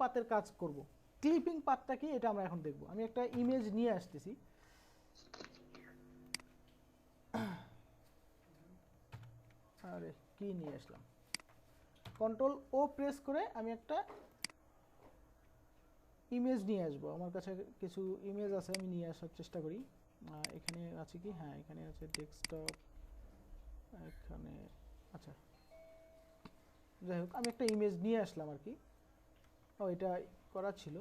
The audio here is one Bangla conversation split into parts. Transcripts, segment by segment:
পাতের কাজ করব। ক্লিপিং পাতটা কি এটা আমরা এখন দেখব। আমি একটা ইমেজ নিয়ে আসতেছি। আরে কি নিয়ে আসলাম, কন্ট্রোল ও প্রেস করে আমি একটা ইমেজ নিয়ে আসবো। আমার কাছে কিছু ইমেজ আছে, আমি নিয়ে আসার চেষ্টা করি। এখানে আছে কি, হ্যাঁ এখানে আছে ডেস্কটপ, এখানে আচ্ছা যাই হোক আমি একটা ইমেজ নিয়ে আসলাম আর কি। ও এটা করা ছিল।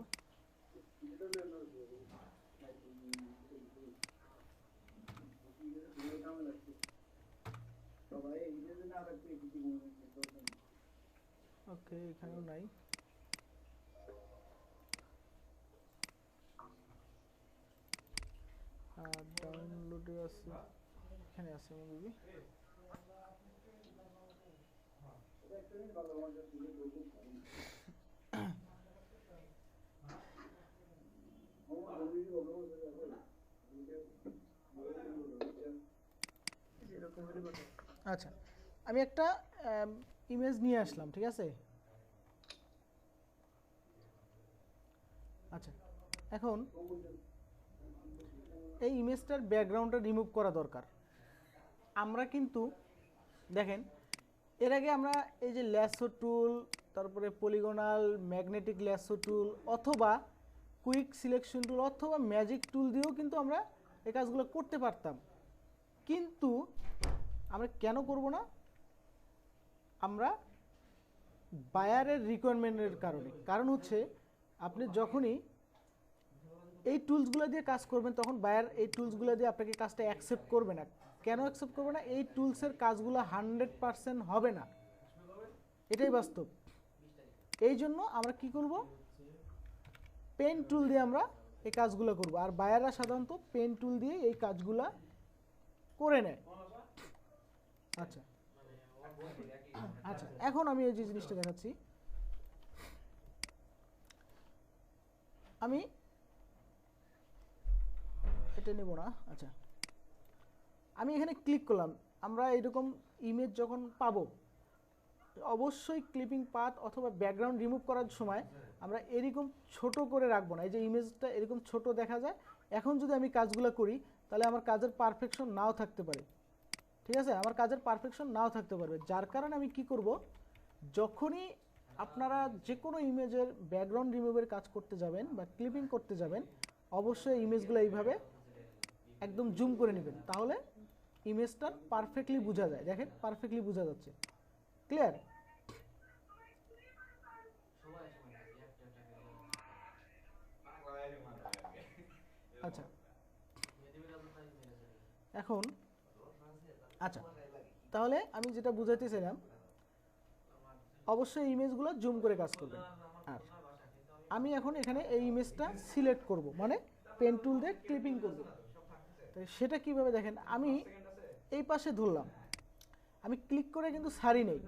ওকে এখানেও নাই। ডাউনলোডে আছে, এখানে আছে মুভি। আচ্ছা আমি একটা ইমেজ নিয়ে আসলাম, ঠিক আছে। আচ্ছা এখন এই ইমেজটার ব্যাকগ্রাউন্ডটা রিমুভ করা দরকার। আমরা কিন্তু দেখেন এর আগে আমরা এই যে ল্যাসো টুল, তারপরে পলিগোনাল, ম্যাগনেটিক ল্যাসো টুল অথবা কুইক সিলেকশন টুল অথবা ম্যাজিক টুল দিয়েও কিন্তু আমরা এই কাজগুলো করতে পারতাম, কিন্তু আমরা কেন করব না? আমরা বায়ারের রিকোয়ারমেন্টের কারণে। কারণ হচ্ছে আপনি যখনই এই টুলসগুলো দিয়ে কাজ করবেন তখন বায়ার এই টুলসগুলো দিয়ে আপনাকে কাজটা অ্যাকসেপ্ট করবে না। কেন অ্যাকসেপ্ট করবে না? এই টুলসের কাজগুলো 100% হবে না, এটাই বাস্তব। এই জন্য আমরা কি করব, পেন টুল দিয়ে আমরা এই কাজগুলো করব। আর বায়াররা সাধারণত পেন টুল দিয়ে এই কাজগুলো করে নেয়। আচ্ছা আচ্ছা এখন আমি এই যে জিনিসটা দেখাচ্ছি, আমি এটা নেব না। আচ্ছা আমি এখানে ক্লিক করলাম। আমরা এরকম ইমেজ যখন পাবো অবশ্যই ক্লিপিং পাথ অথবা ব্যাকগ্রাউন্ড রিমুভ করার সময় আমরা এরকম ছোট করে রাখবো না। এই যে ইমেজটা এরকম ছোট দেখা যায়, এখন যদি আমি কাজগুলো করি তাহলে আমার কাজের পারফেকশন নাও থাকতে পারে, ঠিক আছে, আমার কাজের পারফেকশন নাও থাকতে পারবে। যার কারণে আমি কি করব, যখনই আপনারা যে কোনো ইমেজের ব্যাকগ্রাউন্ড রিমুভের কাজ করতে যাবেন বা ক্লিপিং করতে যাবেন অবশ্যই ইমেজগুলো এইভাবে একদম জুম করে নেবেন, তাহলে ইমেজটা পারফেক্টলি বোঝা যায়। দেখেন পারফেক্টলি বোঝা যাচ্ছে, ক্লিয়ার? আচ্ছা এখন আচ্ছা তাহলে আমি যেটা বুঝাইতেছিলাম, অবশ্যই ইমেজগুলো জুম করে কাজ করবেন। আর আমি এখন এখানে এই ইমেজটা সিলেক্ট করব, মানে পেন টুল দিয়ে ক্লিপিং করব। তো সেটা কিভাবে দেখেন, আমি এই পাশে ধরলাম, আমি ক্লিক করে কিন্তু সারি নেই।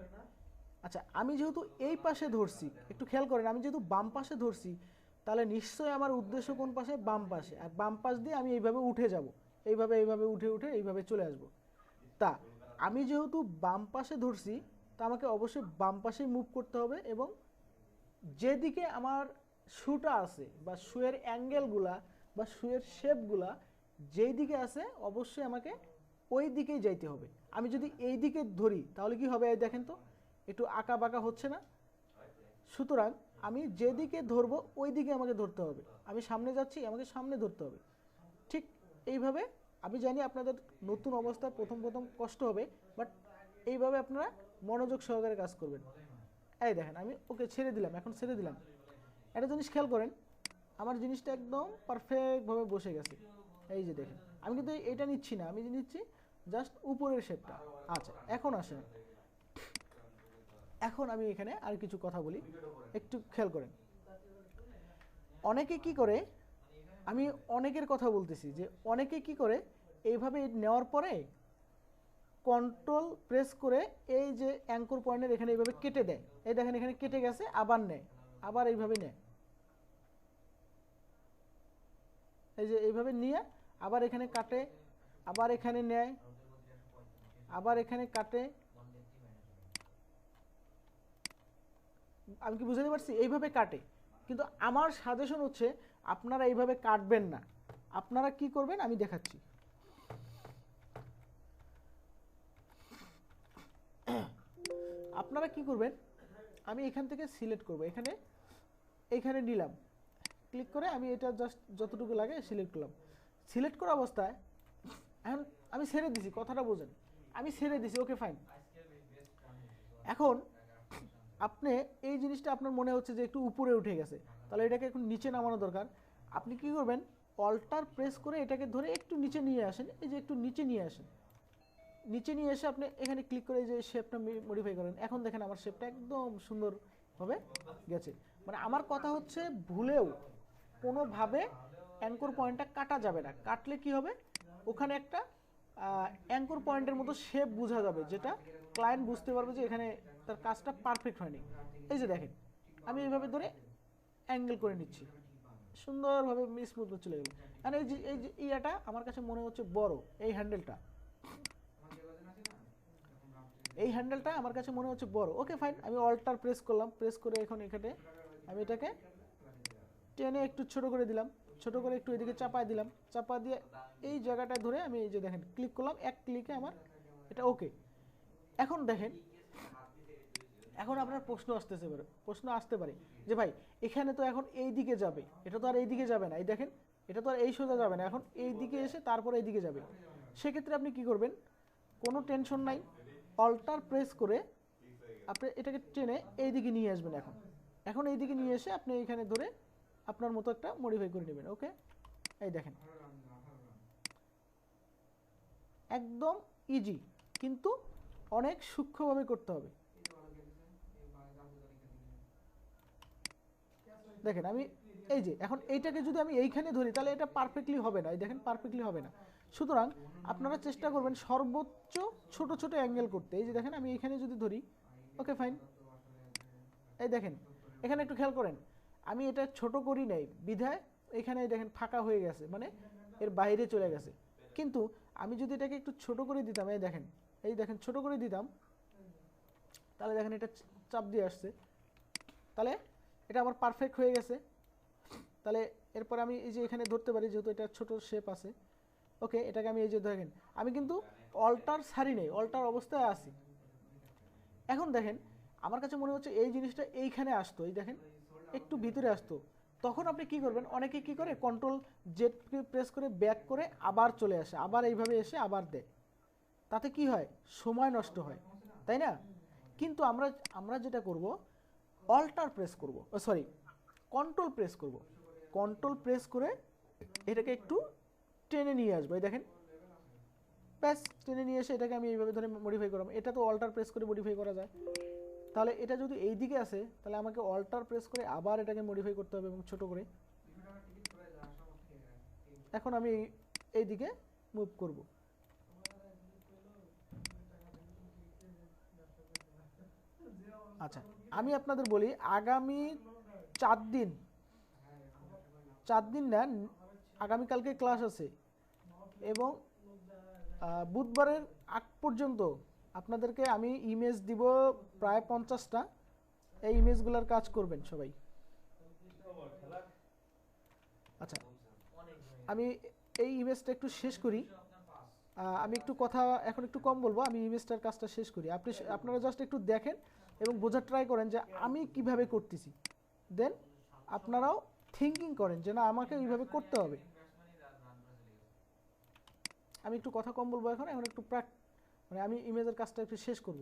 আচ্ছা আমি যেহেতু এই পাশে ধরছি, একটু খেয়াল করেন, আমি যেহেতু বাম পাশে ধরছি তাহলে নিশ্চয়ই আমার উদ্দেশ্য কোন পাশে? বাম পাশে। আর বাম পাশ দিয়ে আমি এইভাবে উঠে যাব, এইভাবে এইভাবে উঠে উঠে এইভাবে চলে আসব। তা আমি যেহেতু বাম পাশে ধরছি তা আমাকে অবশ্যই বাম পাশেই মুভ করতে হবে, এবং যেদিকে আমার শুটা আছে বা শুয়ের অ্যাঙ্গেলগুলা বা শুয়ের শেপগুলা যেই দিকে আছে অবশ্যই আমাকে ওই দিকেই যাইতে হবে। আমি যদি এই দিকে ধরি তাহলে কি হবে, এই দেখেন তো একটু আঁকা বাঁকা হচ্ছে না? সুতরাং আমি যেদিকে ধরবো ওই দিকে আমাকে ধরতে হবে। আমি সামনে যাচ্ছি, আমাকে সামনে ধরতে হবে। ঠিক এইভাবে আমি জানি আপনাদের নতুন অবস্থায় প্রথম প্রথম কষ্ট হবে, বাট এইভাবে আপনারা মনোযোগ সহকারে কাজ করবেন। এই দেখেন আমি ওকে ছেড়ে দিলাম, এখন ছেড়ে দিলাম। একটা জিনিস খেয়াল করেন, আমার জিনিসটা একদম পারফেক্টভাবে বসে গেছে। এই যে দেখেন আমি কিন্তু এটা নিচ্ছি না, আমি নিচ্ছি জাস্ট উপরের শেপটা। আচ্ছা এখন আসেন, এখন আমি এখানে আর কিছু কথা বলি, একটু খেয়াল করেন। অনেকে কি করে, আমি অনেকের কথা বলতেছি, যে অনেকে কি করে এইভাবে নেওয়ার পরে কন্ট্রোল প্রেস করে এই যে অ্যাঙ্কর পয়েন্টের এখানে এইভাবে কেটে দেয়। এই দেখেন এখানে কেটে গেছে, আবার নেয়, আবার এইভাবে নেয়। এই যে এইভাবে নিয়ে আবার এখানে কাটে, আবার এখানে নেয়, আবার এখানে কাটে। আমি কি বুঝাতে পারছি? এইভাবে কাটে, কিন্তু আমার সাজেশন হচ্ছে আপনারা এইভাবে কাটবেন না, আপনারা কি করবেন আমি দেখাচ্ছি। আপনারা কি করবেন, আমি এখান থেকে সিলেক্ট করব, এখানে নিলাম, ক্লিক করে আমি এটা জাস্ট যতটুকু লাগে সিলেক্ট করলাম। সিলেক্ট করা অবস্থায় এখন আমি ছেড়ে দিছি, কথাটা বোঝেন, আমি ছেড়ে দিছি, ওকে ফাইন। এখন আপনি এই জিনিসটা আপনার মনে হচ্ছে যে একটু উপরে উঠে গেছে, তাহলে এটাকে এখন নিচে নামানো দরকার। আপনি কি করবেন, অল্টার প্রেস করে এটাকে ধরে একটু নিচে নিয়ে আসেন, এই যে একটু নিচে নিয়ে আসেন, নিচে নিয়ে এসে আপনি এখানে ক্লিক করে যে শেপটা মডিফাই করেন। এখন দেখেন আমার শেপটা একদম সুন্দরভাবে গেছে। মানে আমার কথা হচ্ছে ভুলেও কোনোভাবে অ্যাঙ্কর পয়েন্টটা কাটা যাবে না, কাটলে কি হবে, ওখানে একটা অ্যাঙ্কর পয়েন্টের মতো শেপ বোঝা যাবে, যেটা ক্লায়েন্ট বুঝতে পারবে যে এখানে তার কাজটা পারফেক্ট হয়নি। এই যে দেখেন আমি এইভাবে ধরে অ্যাঙ্গেল করে নিচ্ছি, সুন্দরভাবে স্মুথ চলে গেল। আর এই যে ইয়াটা আমার কাছে মনে হচ্ছে বড়, এই হ্যান্ডেলটা আমার কাছে মনে হচ্ছে বড়। ওকে ফাইন, আমি অল্টার প্রেস করলাম, প্রেস করে এখন এখানে আমি এটাকে টেনে একটু ছোট করে দিলাম, ছোট করে একটু এদিকে চাপায় দিলাম, চাপা দিয়ে এই জায়গাটায় ধরে আমি এই যে দেখেন ক্লিক করলাম, এক ক্লিকে আমার এটা ওকে। এখন দেখেন, এখন আপনার প্রশ্ন আসতে পারে যে ভাই এখানে তো এখন এই দিকে যাবে, এটা তো আর এই দিকে যাবে না, এই দেখেন এটা তো আর এই সোজা যাবে না, এখন এই দিকে এসে তারপরে এই দিকে যাবে। সেক্ষেত্রে আপনি কি করবেন, কোনো টেনশন নাই, অল্টার প্রেস করে আপনি এটাকে টেনে এই দিকে নিয়ে আসবেন। এখন এই দিকে নিয়ে এসে আপনি এখানে ধরে আপনার মতো একটা মডিফাই করে নেবেন। ওকে, এই দেখেন একদম ইজি, কিন্তু অনেক সূক্ষ্মভাবে করতে হবে। দেখেন আমি এই যে এখন এইটাকে যদি আমি এইখানে ধরি তাহলে এটা পারফেক্টলি হবে না, এই দেখেন পারফেক্টলি হবে না। সুতরাং আপনারা চেষ্টা করবেন সর্বোচ্চ ছোট ছোট অ্যাঙ্গেল করতে। এই যে দেখেন আমি এইখানে যদি ধরি, ওকে ফাইন, এই দেখেন এখানে একটু খেয়াল করেন, আমি এটা ছোট করি নাই বিধায় এখানে দেখেন ফাঁকা হয়ে গেছে, মানে এর বাইরে চলে গেছে। কিন্তু আমি যদি এটাকে একটু ছোট করে দিতাম, এই দেখেন ছোট করে দিতাম, তাহলে দেখেন এটা চাপ দিয়ে আসছে, তাহলে এটা আমার পারফেক্ট হয়ে গেছে। তাহলে এরপর আমি এই যে এখানে ধরতে পারি, যেহেতু এটা ছোট শেপ আছে। ওকে, এটাকে আমি এই যে দেখেন আমি কিন্তু অল্টার ছাড়ি নেই, অল্টার অবস্থায় আছি। এখন দেখেন আমার কাছে মনে হচ্ছে এই জিনিসটা এইখানে আসতো, এই দেখেন একটু ভিতরে আসতো, তখন আপনি কি করবেন, অনেকে কি করে কন্ট্রোল জেড প্রেস করে ব্যাক করে আবার চলে আসে, আবার এইভাবে এসে আবার দেয়, তাতে কি হয়, সময় নষ্ট হয়, তাই না? কিন্তু আমরা যেটা করব, অল্টার প্রেস করব, সরি কন্ট্রোল প্রেস করব, কন্ট্রোল প্রেস করে এটাকে একটু টেনে নিয়ে আসবো, এই দেখেন ব্যাস টেনে নিয়ে এসে এটাকে আমি এইভাবে ধরে মডিফাই করলাম। এটা তো অল্টার প্রেস করে মডিফাই করা যায়, তাহলে এটা যদি এই দিকে আসে তাহলে আমাকে অল্টার প্রেস করে আবার এটাকে মডিফাই করতে হবে এবং ছোট করে। এখন আমি এই দিকে মুভ করব। আচ্ছা, আমি আপনাদের বলি আগামী 4 দিন না, আগামীকালকে ক্লাস আছে এবং বুধবারের আগ পর্যন্ত আপনাদেরকে আমি ইমেজ দিব প্রায় 50টা, এই ইমেজগুলোর কাজ করবেন সবাই। আচ্ছা, আমি এই ইমেজটা একটু শেষ করি, আমি একটু কথা এখন একটু কম বলবো, আমি ইমেজটার কাজটা শেষ করি, আপনারা জাস্ট একটু দেখেন এবং বোঝার ট্রাই করেন যে আমি কিভাবে করতেছি, দেন আপনারাও থিঙ্কিং করেন যে না আমাকে এইভাবে করতে হবে। আমি একটু কথা কম বলবো এখন একটু মানে আমি ইমেজের কাজটা একটু শেষ করব।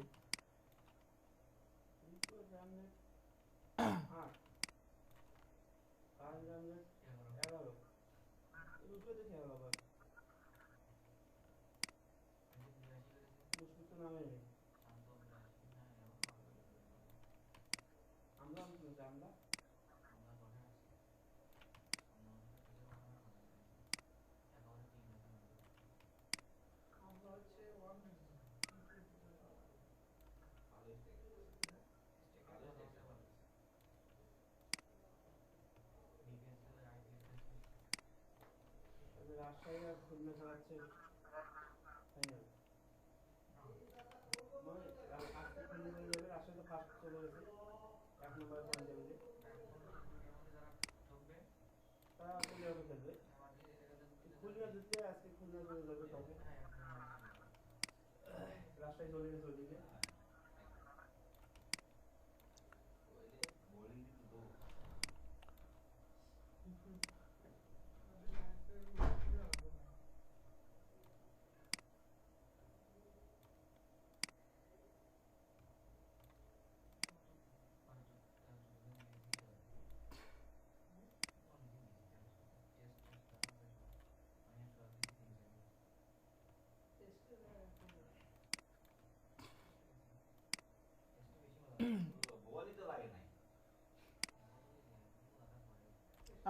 রাজশাহী আর খুলনা চালাচ্ছে, তাই না? আজকে খুলনা চলে যাবে, রাজশাহী তো ফার্স্ট চলে গেছে, 1 নম্বরে পয়েন্ট যাবে। খুলনা দিতে আজকে খুলনা চলে যাবে তবে রাজশাহী চলে গেছে ওদিকে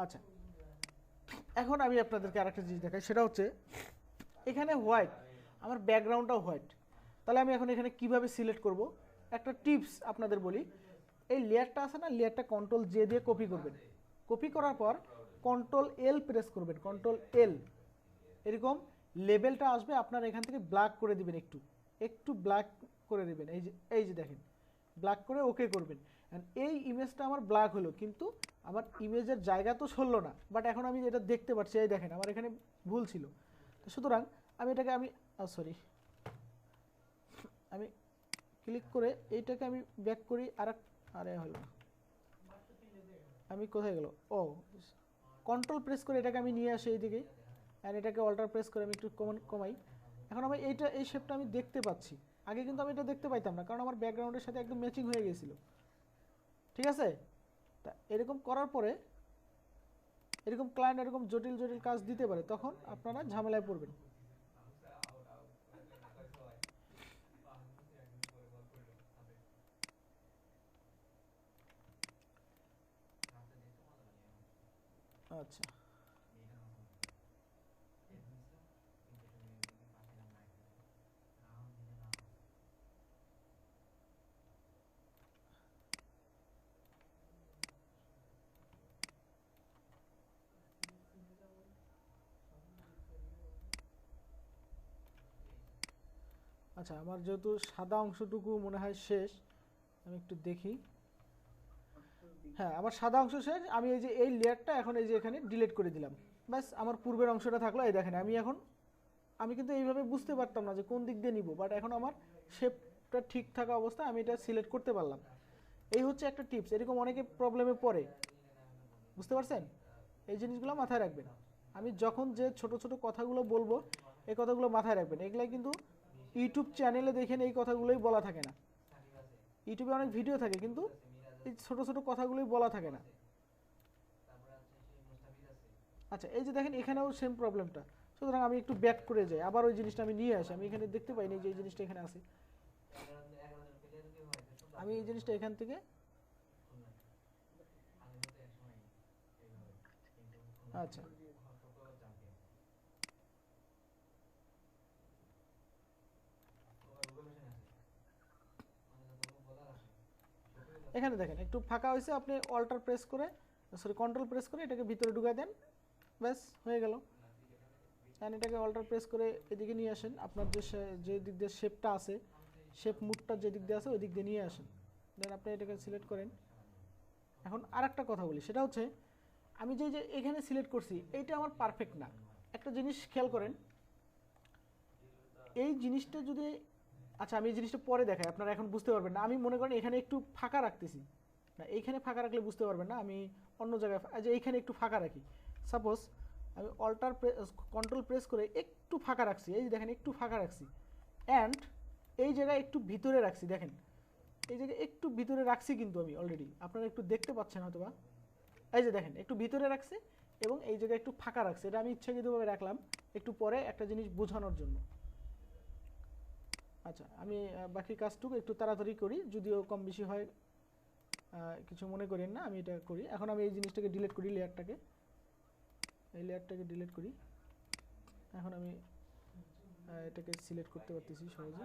আচ্ছা, এখন আমি আপনাদেরকে আরেকটা জিনিস দেখাই, সেটা হচ্ছে এখানে হোয়াইট, আমার ব্যাকগ্রাউন্ডটাও হোয়াইট। তাহলে আমি এখন এখানে কিভাবে সিলেক্ট করব? একটা টিপস আপনাদের বলি, এই লেয়ারটা আছে না, লেয়ারটা কন্ট্রোল জে দিয়ে কপি করবেন। কপি করার পর কন্ট্রোল এল প্রেস করবেন, কন্ট্রোল এল, এরকম লেবেলটা আসবে, আপনার এখান থেকে ব্ল্যাক করে দিবেন, একটু একটু ব্ল্যাক করে দিবেন। এই যে দেখেন, ব্ল্যাক করে ওকে করবেন। অ্যান্ড এই ইমেজটা আমার ব্ল্যাক হলো, কিন্তু আমার ইমেজের জায়গা তো সরলো না, বাট এখন আমি এটা দেখতে পাচ্ছি। এই দেখেন, আমার এখানে ভুল ছিল। তো সুতরাং আমি এটাকে সরি, আমি ক্লিক করে এইটাকে আমি ব্যাক করি। আরে হলো, আমি কোথায় গেল? ও, কন্ট্রোল প্রেস করে এটাকে আমি নিয়ে আসি এইদিকে, অ্যান্ড এটাকে অল্টার প্রেস করে আমি একটু কমাই। এখন আমি এই শেপটা আমি দেখতে পাচ্ছি। আগে কিন্তু আমি এটা দেখতে পাইতাম না, কারণ আমার ব্যাকগ্রাউন্ডের সাথে একদম ম্যাচিং হয়ে গেছিলো। ঠিক আছে? তা এরকম করার পরে এরকম ক্লায়েন্ট এরকম জটিল জটিল কাজ দিতে পারে, তখন আপনারা ঝামেলায় পড়বেন। আচ্ছা, আচ্ছা, আমার যেহেতু সাদা অংশটুকু মনে হয় শেষ, আমি একটু দেখি। হ্যাঁ, আমার সাদা অংশ শেষ। আমি এই লেয়ারটা এখন এই যে এখানে ডিলিট করে দিলাম, ব্যাস আমার পূর্বের অংশটা থাকলো। এই দেখেন, আমি কিন্তু এইভাবে বুঝতে পারতাম না যে কোন দিক দিয়ে নিব, বাট এখন আমার শেপটা ঠিক থাকা অবস্থায় আমি এটা সিলেক্ট করতে পারলাম। এই হচ্ছে একটা টিপস, এরকম অনেকে প্রবলেমে পড়ে, বুঝতে পারছেন? এই জিনিসগুলো মাথায় রাখবেন। আমি যখন যে ছোট ছোট কথাগুলো বলবো, এই কথাগুলো মাথায় রাখবেন। এগুলাই কিন্তু ইউটিউব চ্যানেলে দেখেন এই কথাগুলোই বলা থাকে না। ইউটিউবে অনেক ভিডিও থাকে, কিন্তু এই ছোট ছোট কথাগুলোই বলা থাকে না। আচ্ছা, এই যে দেখেন, এখানেও সেম প্রবলেমটা। সুতরাং আমি একটু ব্যাক করে যাই, আবার ওই জিনিসটা আমি নিয়ে আসি। আমি এখানে দেখতে পাইনি যে এই জিনিসটা এখানে আছে। আমি এই জিনিসটা এখান থেকে, আচ্ছা, এখানে দেখেন একটু ফাঁকা হয়েছে, আপনি অল্টার প্রেস করে, সরি কন্ট্রোল প্রেস করে এটাকে ভিতরে ঢুকাই দেন, ব্যাস হয়ে গেল। অ্যান্ড এটাকে অল্টার প্রেস করে এদিকে নিয়ে আসেন, আপনার যে দিক দিয়ে শেপটা আছে, শেপ মুডটা যে দিক দিয়ে আছে ওই দিক দিয়ে নিয়ে আসেন। দেন আপনি এটাকে সিলেক্ট করেন। এখন আর একটা কথা বলি, সেটা হচ্ছে আমি যে এখানে সিলেক্ট করছি এইটা আমার পারফেক্ট না। একটা জিনিস খেয়াল করেন, এই জিনিসটা যদি, আচ্ছা আমি এই জিনিসটা পরে দেখাই, আপনারা এখন বুঝতে পারবেন না। আমি মনে করেন এখানে একটু ফাঁকা রাখতেছি না, এইখানে ফাঁকা রাখলে বুঝতে পারবেন না। আমি অন্য জায়গায় যে এইখানে একটু ফাঁকা রাখি, সাপোজ আমি কন্ট্রোল প্রেস করে একটু ফাঁকা রাখছি, এই যে দেখেন একটু ফাঁকা রাখছি, অ্যান্ড এই জায়গায় একটু ভিতরে রাখছি, দেখেন এই জায়গায় একটু ভিতরে রাখছি, কিন্তু আমি অলরেডি, আপনারা একটু দেখতে পাচ্ছেন হয়তো বা, এই যে দেখেন একটু ভিতরে রাখছি এবং এই জায়গায় একটু ফাঁকা রাখছি। এটা আমি ইচ্ছাকৃতভাবে রাখলাম একটু পরে একটা জিনিস বোঝানোর জন্য। আচ্ছা, আমি বাকি কাজটুকু একটু তাড়াতাড়ি করি, যদিও কম বেশি হয়, কিছু মনে করেন না, আমি এটা করি। এখন আমি এই জিনিসটাকে ডিলিট করি, এই লেয়ারটাকে ডিলিট করি। এখন আমি এটাকে সিলেক্ট করতে পারতেছি সহজে।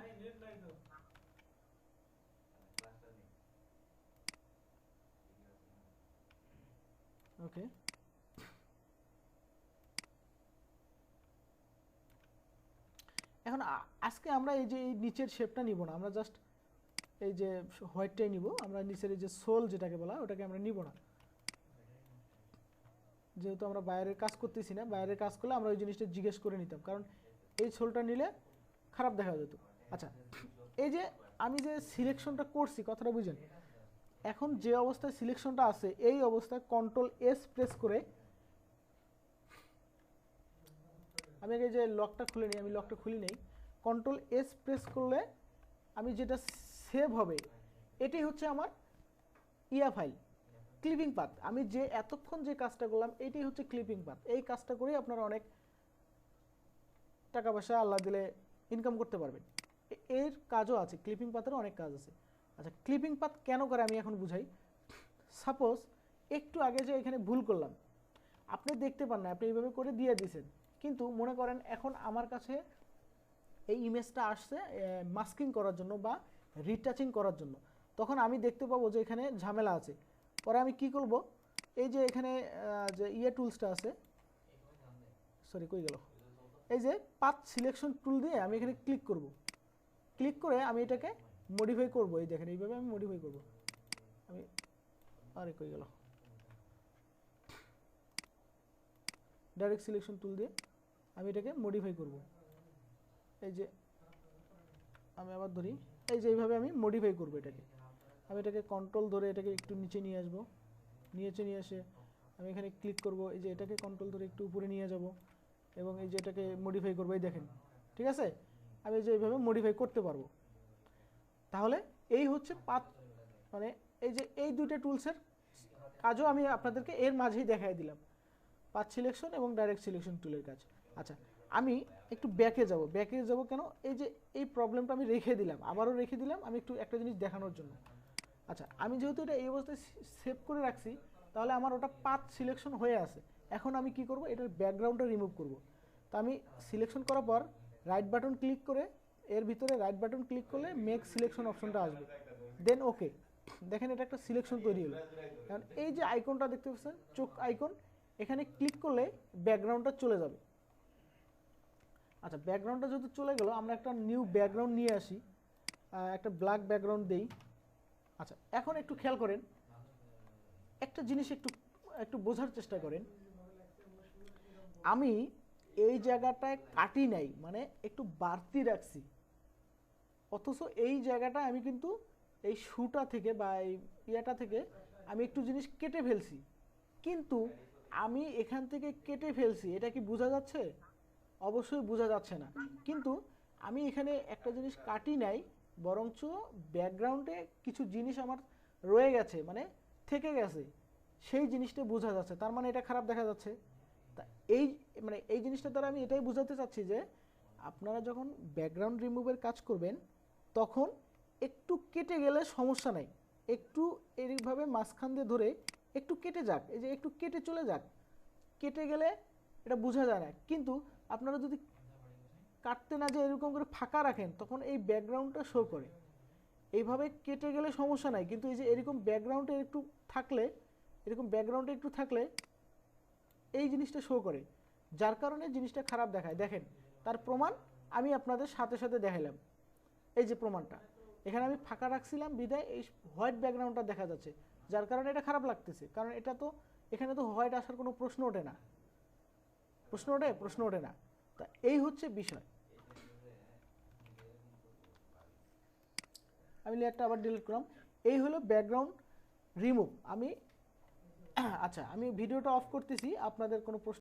ওকে, এখন আজকে আমরা এই যে এই নিচের শেপটা নিব না, আমরা জাস্ট এই যে হোয়াইটটাই নিব। আমরা নিচের এই যে সোল যেটাকে বলা, ওটাকে আমরা নিব না। যেহেতু আমরা বাইরের কাজ করতেছি না, বাইরের কাজ করলে আমরা ওই জিনিসটা জিজ্ঞেস করে নিতাম, কারণ এই ছোলটা নিলে খারাপ দেখা যেত। আচ্ছা, এই যে আমি যে সিলেকশনটা করছি, কথাটা বুঝেন, এখন যে অবস্থায় সিলেকশনটা আছে এই অবস্থায় কন্ট্রোল এস প্রেস করে আমি আগে যে লকটা খুলে নিই, আমি লকটা খুলি নেই, কন্ট্রোল এস প্রেস করলে আমি যেটা সেভ হবে এটাই হচ্ছে আমার ইয়া ফাইল, ক্লিপিং পাথ। আমি যে এতক্ষণ যে কাজটা করলাম এইটাই হচ্ছে ক্লিপিং পাথ। এই কাজটা করেই আপনারা অনেক টাকা পয়সা আল্লাহ দিলে ইনকাম করতে পারবেন। এর কাজও আছে, ক্লিপিং পাথেরও অনেক কাজ আছে। আচ্ছা, ক্লিপিং পাথ কেন করে আমি এখন বুঝাই। সাপোজ একটু আগে যে এখানে ভুল করলাম, আপনি দেখতে পান না, আপনি এইভাবে করে দিয়ে দিয়েছেন, কিন্তু মনে করেন এখন আমার কাছে এই ইমেজটা আসছে মাস্কিং করার জন্য বা রিটাচিং করার জন্য, তখন আমি দেখতে পাবো যে এখানে ঝামেলা আছে। পরে আমি কি করব, এই যে এখানে যে টুলসটা আছে, সরি কই গেল, এই যে পাথ সিলেকশন টুল দিয়ে আমি এখানে ক্লিক করব, ক্লিক করে আমি এটাকে মডিফাই করব। এই দেখেন এইভাবে আমি মডিফাই করব। আমি আরে কই গেল, ডাইরেক্ট সিলেকশন টুল দিয়ে আমি এটাকে মডিফাই করব। এই যে আমি আবার ধরি, এই যে এইভাবে আমি মডিফাই করব এটাকে। আমি এটাকে কন্ট্রোল ধরে এটাকে একটু নিচে নিয়ে আসবো, নিয়ে এসে আমি এখানে ক্লিক করব, এই যে এটাকে কন্ট্রোল ধরে একটু উপরে নিয়ে যাব এবং এই যে এটাকে মডিফাই করবো। এই দেখেন, ঠিক আছে, আমি যে এইভাবে মডিফাই করতে পারবো। তাহলে এই হচ্ছে পাথ, মানে এই যে এই দুইটা টুলসের কাজও আমি আপনাদেরকে এর মাঝেই দেখাই দিলাম, পাথ সিলেকশন এবং ডাইরেক্ট সিলেকশন টুলের কাজ। আচ্ছা, আমি একটু ব্যাকে যাব কেন, এই যে এই প্রবলেমটা আমি রেখে দিলাম, আবারও রেখে দিলাম আমি একটু একটা জিনিস দেখানোর জন্য। আচ্ছা, আমি যেহেতু এটা এই অবস্থায় সেভ করে রাখছি, তাহলে আমার ওটা পাথ সিলেকশন হয়ে আছে। এখন আমি কি করব, এটার ব্যাকগ্রাউন্ডটা রিমুভ করব। তো আমি সিলেকশন করার পর রাইট বাটন ক্লিক করে, এর ভিতরে রাইট বাটন ক্লিক করলে মেক সিলেকশন অপশনটা আসবে, দেন ওকে। দেখেন এটা একটা সিলেকশন তৈরি হলো। কারণ এই যে আইকনটা দেখতে পাচ্ছেন, চোখ আইকন, এখানে ক্লিক করলে ব্যাকগ্রাউন্ডটা চলে যাবে। আচ্ছা, ব্যাকগ্রাউন্ডটা যেহেতু চলে গেল, আমরা একটা নিউ ব্যাকগ্রাউন্ড নিয়ে আসি, একটা ব্ল্যাক ব্যাকগ্রাউন্ড দেই। আচ্ছা, এখন একটু খেয়াল করেন, একটা জিনিস একটু একটু বোঝার চেষ্টা করেন। আমি এই জায়গাটায় কাটি নাই, মানে একটু বাড়তি রাখছি, অথচ এই জায়গাটা আমি কিন্তু এই শুটা থেকে বা এই ইয়াটা থেকে আমি একটু জিনিস কেটে ফেলছি, কিন্তু আমি এখান থেকে কেটে ফেলছি, এটা কি বোঝা যাচ্ছে? অবশ্যই বোঝা যাচ্ছে না। কিন্তু আমি এখানে একটা জিনিস কাটি নাই, বরঞ্চ ব্যাকগ্রাউন্ডে কিছু জিনিস আমার রয়ে গেছে, মানে থেকে গেছে, সেই জিনিসটা বোঝা যাচ্ছে, তার মানে এটা খারাপ দেখা যাচ্ছে। তা এই মানে এই জিনিসটা দ্বারা আমি এটাই বোঝাতে চাচ্ছি যে আপনারা যখন ব্যাকগ্রাউন্ড রিমুভের কাজ করবেন, তখন একটু কেটে গেলে সমস্যা নাই, একটু এইভাবে মাঝখান দিয়ে ধরে একটু কেটে যাক, এই যে একটু কেটে চলে যাক, কেটে গেলে এটা বোঝা যায় না। কিন্তু আপনারা যদি কাটতে না যে এরকম করে ফাঁকা রাখেন, তখন এই ব্যাকগ্রাউন্ডটা শো করে। এইভাবে কেটে গেলে সমস্যা নাই, কিন্তু এই যে এরকম ব্যাকগ্রাউন্ডে একটু থাকলে, এরকম ব্যাকগ্রাউন্ডে একটু থাকলে এই জিনিসটা শো করে, যার কারণে জিনিসটা খারাপ দেখায়। দেখেন, তার প্রমাণ আমি আপনাদের সাথে সাথে দেখাইলাম। এই যে প্রমাণটা, এখানে আমি ফাঁকা রাখছিলাম বিদায় এই হোয়াইট ব্যাকগ্রাউন্ডটা দেখা যাচ্ছে, যার কারণে এটা খারাপ লাগতেছে। কারণ এটা তো এখানে তো হোয়াইট আসার কোনো প্রশ্ন ওঠে না, প্রশ্ন ওঠে না। তা এই হচ্ছে বিষয়। আমি লেয়ারটা আবার ডিলিট করলাম। এই হলো ব্যাকগ্রাউন্ড রিমুভ। আমি আচ্ছা, আমি ভিডিওটা অফ করতেছি, আপনাদের কোনো প্রশ্ন